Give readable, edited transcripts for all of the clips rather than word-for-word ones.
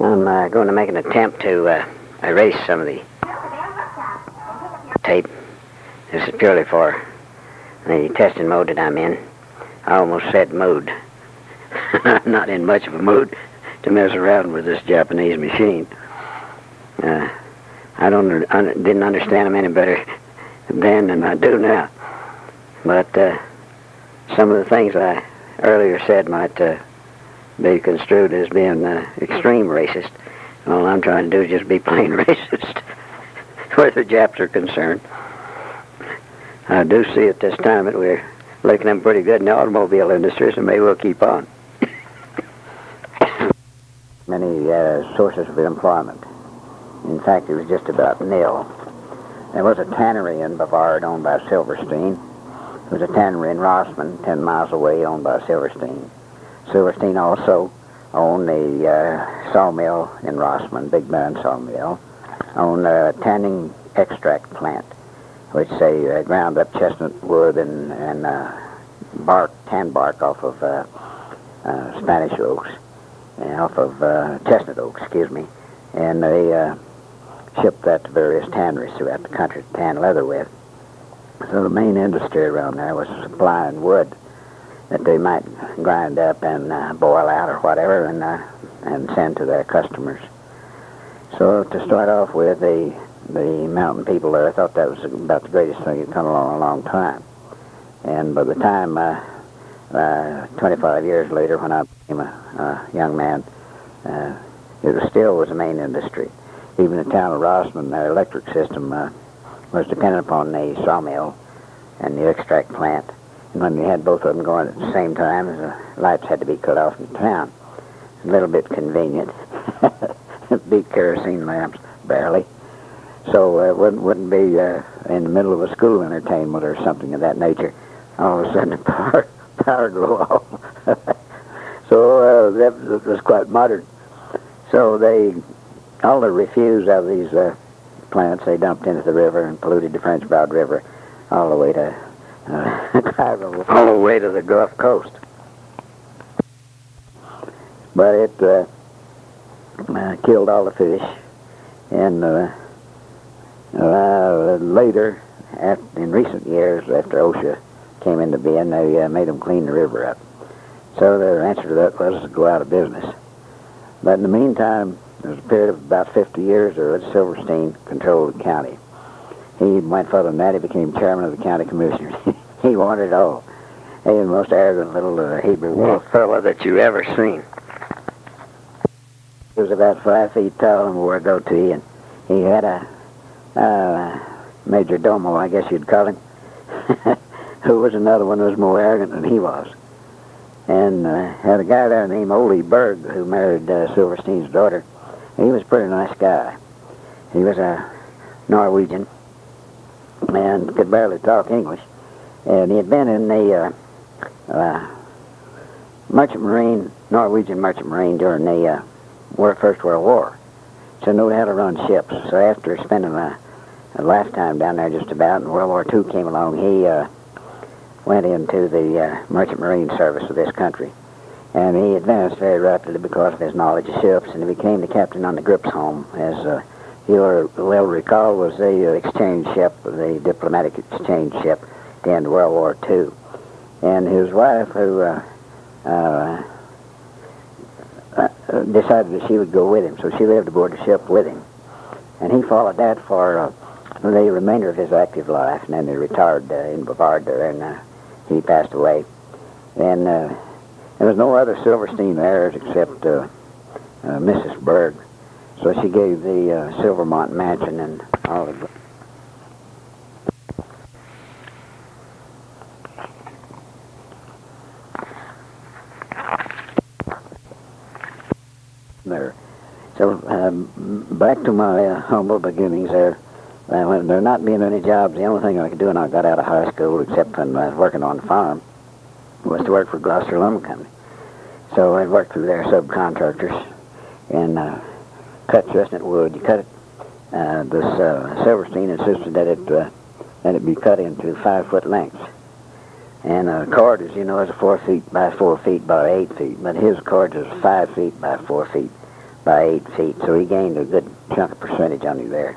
I'm going to make an attempt to erase some of the tape. This is purely for the testing mode that I'm in. I almost said mood. I'm not in much of a mood to mess around with this Japanese machine. I didn't understand them any better then than I do now. But some of the things I earlier said might be construed as being extreme racist. All I'm trying to do is just be plain racist where the Japs are concerned. I do see at this time that we're looking at them pretty good in the automobile industry, so maybe we'll keep on. Many sources of employment. In fact, it was just about nil. There was a tannery in Bavard owned by Silverstein. There was a tannery in Rossman, 10 miles away, owned by Silverstein. Silverstein also owned the sawmill in Rossman, Big Barn Sawmill, owned a tanning extract plant, which they ground up chestnut wood and tan bark off of Spanish oaks, off of chestnut oaks, and they shipped that to various tanneries throughout the country to tan leather with. So the main industry around there was supplying wood that they might grind up and boil out or whatever and send to their customers. So to start off with, the mountain people there thought that was about the greatest thing that come along in a long time. And by the time, 25 years later, when I became a young man, it still was the main industry. Even the town of Rossman, their electric system was dependent upon the sawmill and the extract plant. And when we had both of them going at the same time, the lights had to be cut off in town. A little bit convenient. Big kerosene lamps, barely. So it wouldn't be in the middle of a school entertainment or something of that nature. All of a sudden the power go off. So that was quite modern. So all the refuse of these plants they dumped into the river and polluted the French Broad River all the way to all the way to the Gulf Coast. But it killed all the fish, and later, in recent years, after OSHA came into being, they made them clean the river up. So their answer to that was to go out of business. But in the meantime, there was a period of about 50 years there that Silverstein controlled the county. He went further than that. He became chairman of the county commissioners. He wanted it all. He was the most arrogant little Hebrew fellow that you ever seen. He was about 5 feet tall and wore a goatee, and he had a major domo, I guess you'd call him, who was another one who was more arrogant than he was. And had a guy there named Ole Berg who married Silverstein's daughter. He was a pretty nice guy. He was a Norwegian and could barely talk English. And he had been in the Norwegian merchant marine during the First World War. So knew how to run ships. So after spending a lifetime down there just about, and World War II came along, he went into the merchant marine service of this country. And he advanced very rapidly because of his knowledge of ships, and he became the captain on the Gripsholm, as you will recall, was the exchange ship, the diplomatic exchange ship at the end of World War II. And his wife, who decided that she would go with him, so she lived aboard the ship with him. And he followed that for the remainder of his active life, and then he retired in Bavard there, and he passed away. And there was no other Silverstein heirs except Mrs. Berg. So she gave the Silvermont mansion and all of it. There. So back to my humble beginnings there. When there not being any jobs, the only thing I could do when I got out of high school, except when I was working on the farm, was to work for Gloucester Lumber Company. So I'd work through their subcontractors and cut chestnut wood. You cut it. This Silverstein insisted that it be cut into 5-foot lengths. And a cord, as you know, is 4 feet by 4 feet by 8 feet, but his cord is 5 feet by 4 feet by 8 feet, so he gained a good chunk of percentage on you there.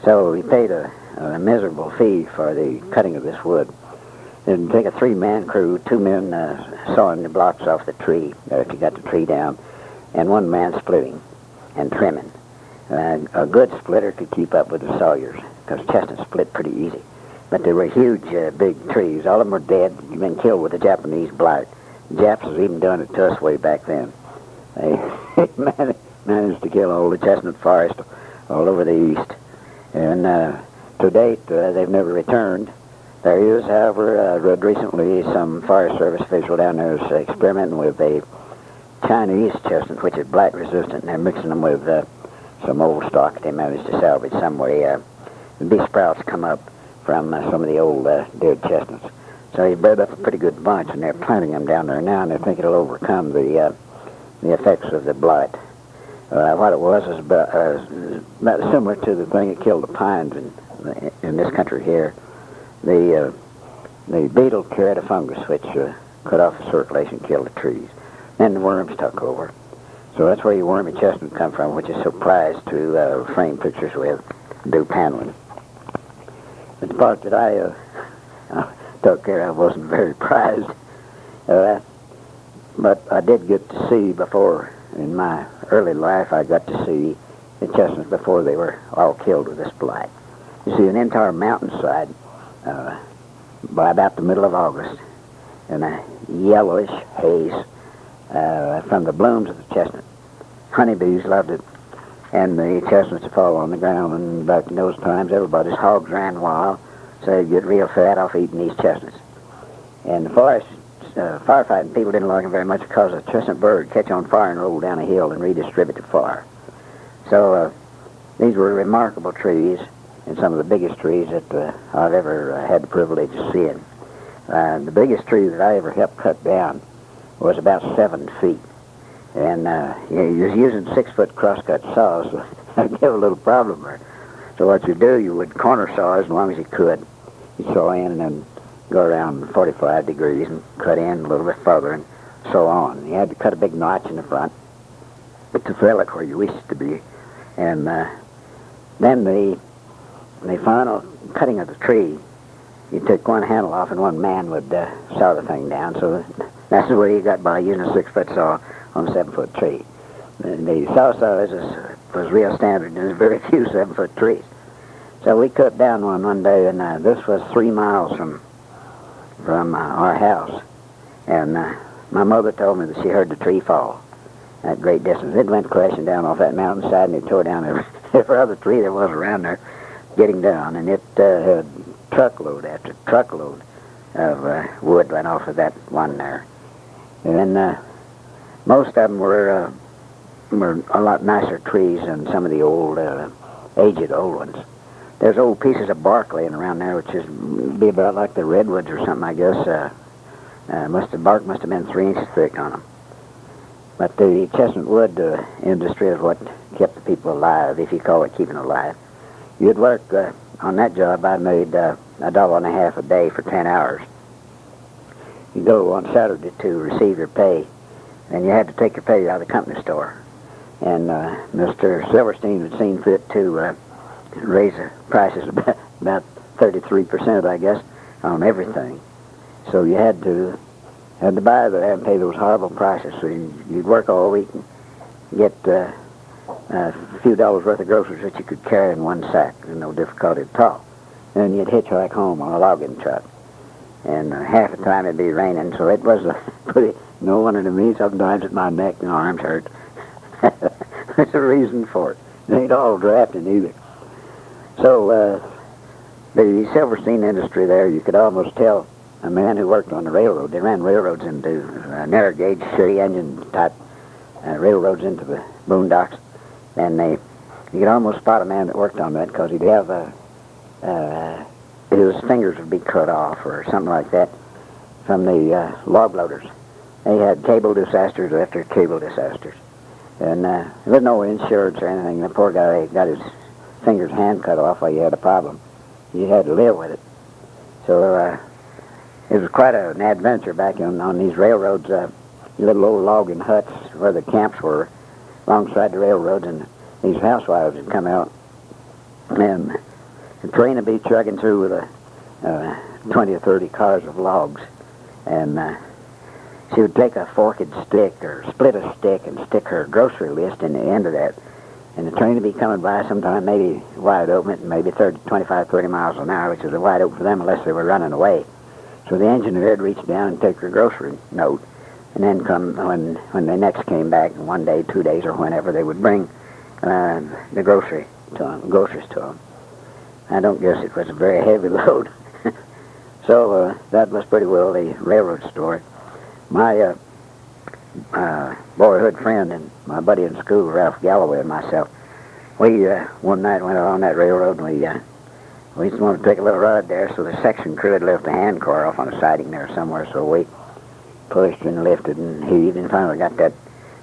So he paid a miserable fee for the cutting of this wood. It'd take a 3-man crew, 2 men sawing the blocks off the tree, if you got the tree down, and 1 man splitting and trimming. A good splitter could keep up with the sawyers, because chestnuts split pretty easy. But they were huge, big trees. All of them were dead. You've been killed with the Japanese blight. The Japs was even doing it to us way back then. They managed to kill all the chestnut forest all over the east. And to date, they've never returned. There is, however, I read recently some Forest Service official down there is experimenting with a Chinese chestnut, which is blight resistant, and they're mixing them with some old stock they managed to salvage some way. These sprouts come up from some of the old dead chestnuts. So he bred up a pretty good bunch, and they're planting them down there now, and they think it'll overcome the effects of the blight. What it was is about similar to the thing that killed the pines in this country here. The beetle carried a fungus which cut off the circulation, killed the trees. Then the worms took over. So that's where your wormy chestnut come from, which is so prized to frame pictures with, do paneling. But the part that I took care of wasn't very prized. But I did get to see before, in my early life, I got to see the chestnuts before they were all killed with this blight. You see an entire mountainside by about the middle of August in a yellowish haze from the blooms of the chestnut. Honeybees loved it, and the chestnuts would fall on the ground, and back in those times everybody's hogs ran wild, so they'd get real fat off eating these chestnuts. And the forest firefighting people didn't like them very much because a chestnut burr would catch on fire and roll down a hill and redistribute the fire. So these were remarkable trees, and some of the biggest trees that I've ever had the privilege of seeing. The biggest tree that I ever helped cut down was about 7 feet. And he was using 6-foot crosscut saws, so that'd give a little problem there. So what you do, you would corner saw as long as you could. You saw in and then go around 45 degrees and cut in a little bit further and so on. You had to cut a big notch in the front to fill it where you wished it to be. And then the final cutting of the tree, you took one handle off and 1 man would saw the thing down. So that's the way you got by using a 6-foot saw on a 7-foot tree. The saw size was real standard. There's very few 7-foot trees. So we cut down one day, and this was 3 miles from our house. And my mother told me that she heard the tree fall at great distance. It went crashing down off that mountainside, and it tore down every other tree there was around there getting down. And it had truckload after truckload of wood went off of that one there. And most of them were a lot nicer trees than some of the old, aged old ones. There's old pieces of bark laying around there, which is be about like the redwoods or something, I guess. Bark must have been 3 inches thick on them. But the chestnut wood industry is what kept the people alive, if you call it keeping alive. You'd work on that job. I made $1.50 a day for 10 hours. You go on Saturday to receive your pay, and you had to take your pay out of the company store. And Mr. Silverstein had seen fit to raise the prices about 33%, I guess, on everything. So you had to buy that and pay those horrible prices. So you'd work all week and get a few dollars worth of groceries that you could carry in 1 sack, no difficulty at all. And you'd hitchhike home on a logging truck. And half the time it'd be raining, so it was pretty, no wonder to me, sometimes that my neck and arms hurt. There's a reason for it. It ain't all drafting either. So the Silverstein industry there, you could almost tell a man who worked on the railroad. They ran railroads into narrow gauge, city engine type railroads into the boondocks. And you could almost spot a man that worked on that because he'd have his fingers would be cut off or something like that from the log loaders. They had cable disasters after cable disasters. And there was no insurance or anything. The poor guy got his fingers hand cut off while he had a problem. You had to live with it. So it was quite an adventure back on these railroads. Little old logging huts where the camps were alongside the railroads, and these housewives would come out, and the train would be chugging through with 20 or 30 cars of logs, and she would take a forked stick or split a stick and stick her grocery list in the end of that, and the train would be coming by sometime maybe wide open, maybe 25, 30 miles an hour, which was wide open for them unless they were running away. So the engineer would reach down and take her grocery note, and then come when they next came back, 1 day, 2 days, or whenever, they would bring the groceries to them. I don't guess it was a very heavy load. So that was pretty well the railroad story. My boyhood friend and my buddy in school, Ralph Galloway, and myself, we one night went on that railroad, and we just wanted to take a little ride there, so the section crew had left a hand car off on a siding there somewhere, so we pushed and lifted and heaved and finally got that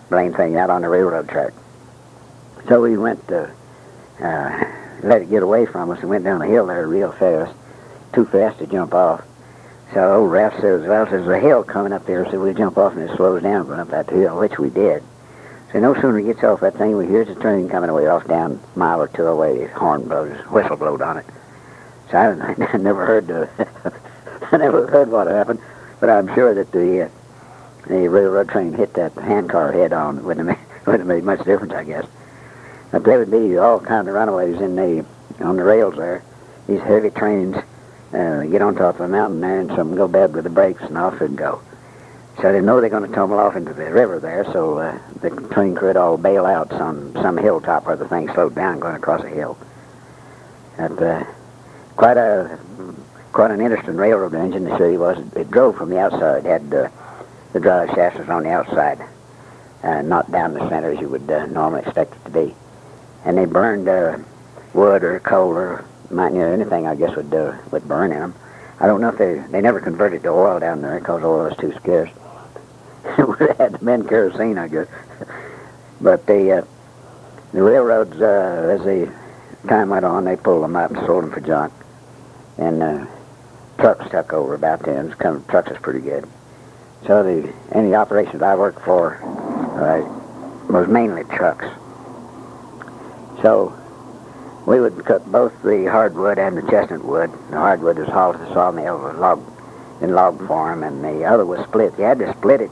blame thing out on the railroad track. So we went to let it get away from us and went down the hill there real fast, too fast to jump off. So old Ralph says, well, there's a hill coming up there, so we'll jump off and it slows down going up that hill, which we did. So no sooner he gets off that thing, we hear the train coming away off down a mile or two away, his horn blows, whistle blowed on it. So I never heard I never heard what happened, but I'm sure that the railroad train hit that handcar head on. Wouldn't have made much difference, I guess. But there would be all kinds of runaways on the rails there. These heavy trains get on top of a mountain there, and some go bad with the brakes, and off it'd go. So they know they're going to tumble off into the river there, so the train crew would all bail out on some hilltop where the thing slowed down going across a hill. But quite an interesting railroad engine to show you was. It drove from the outside. It had the drive shafts was on the outside, not down the center as you would normally expect it to be. And they burned wood or coal or anything, I guess, would burn in them. I don't know if they never converted to oil down there because oil was too scarce. It would have had to been kerosene, I guess. But the railroads, as the time went on, they pulled them up and sold them for junk. And trucks took over about then. Trucks was pretty good. So any operations I worked for was mainly trucks. So we would cut both the hardwood and the chestnut wood. The hardwood was hauled to the sawmill in log form, and the other was split. You had to split it,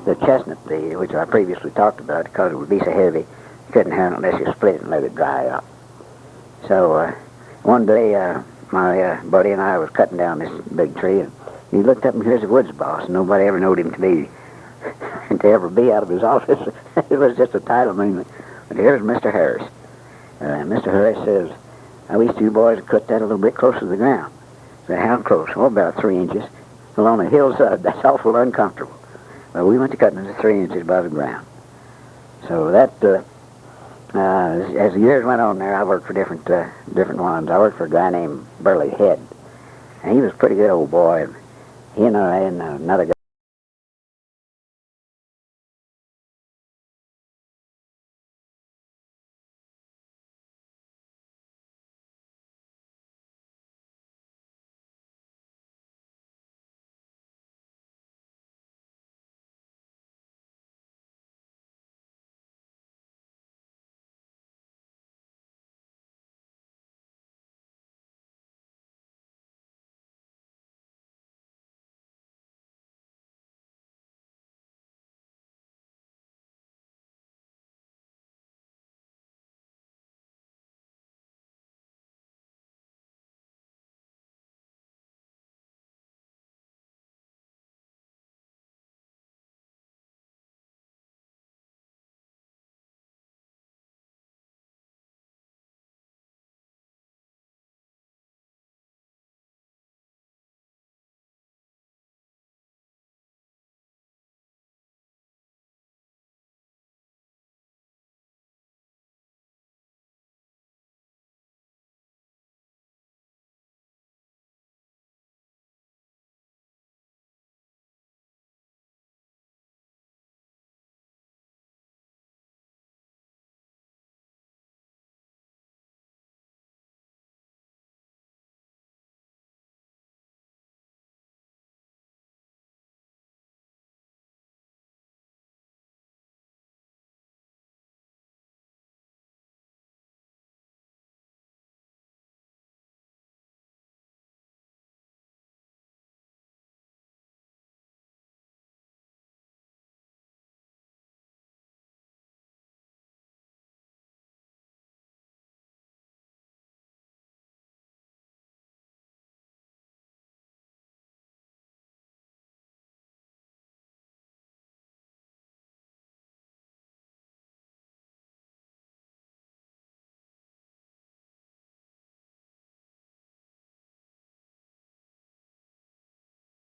the chestnut, which I previously talked about, because it would be so heavy, you couldn't handle it unless you split it and let it dry up. So one day, my buddy and I was cutting down this big tree, and he looked up and here's the woods boss, and nobody ever knowed him to ever be out of his office. It was just a title mainly. But here's Mr. Harris. Mr. Harris says, I wish you boys would cut that a little bit closer to the ground. I said, how close? Well, about 3 inches. Well, on a hillside, that's awful uncomfortable. Well, we went to cutting it 3 inches above the ground. So that, as the years went on there, I worked for different ones. I worked for a guy named Burley Head, and he was a pretty good old boy. He and I and another guy